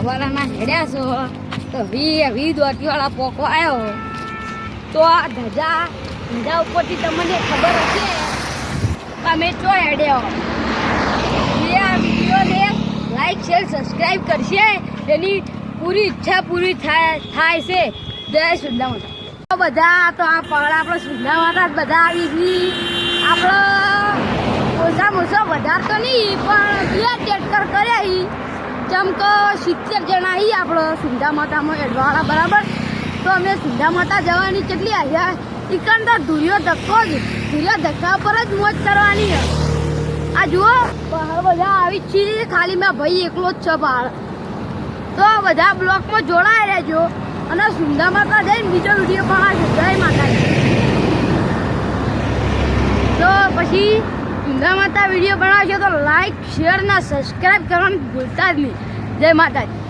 હવાલાના હેડ્યા છો તો વી દોતીવાળા પોકો આવ્યો તો આ ધજા ઉપરથી તમને ખબર હશે તમે ચો હેડ્યો જે આ વિડીયોને લાઈક શેર સબસ્ક્રાઈબ કરશે એની પૂરી ઈચ્છા પૂરી થાય છે જય સુંદા માતા બધા તો આ પહાડ આપણે સુંદા માતા બધા આવી ગઈ આપણે ઓછામાં ઓછા વધારે તો નહીં પણ 2 ટ્રેક્ટર કર્યા ચમકો 70 જણા અહીં આપણે સુંદા માતામાં એડવાળા બરાબર તો અમે સુંદા માતા જવાની કેટલી આવ્યા ઇકન તો ધૂળિયો ધક્કો જ ધૂળિયો ધક્કા પર જ મોજ કરવાની આ જુઓ પહાડ બધા આવી જ છીએ ખાલી મેં ભાઈ એકલો જ છે પહાડ તો બધા બ્લોકમાં જોડાઈ રહેજો અને સુંદા માતા જઈને બીજો વિડીયો બનાવજો જય માતાજી તો પછી સુંદા માતા વિડીયો બનાવશો તો લાઈક શેર ને સબસ્ક્રાઈબ કરવાનું ભૂલતા જ નહીં જય માતાજી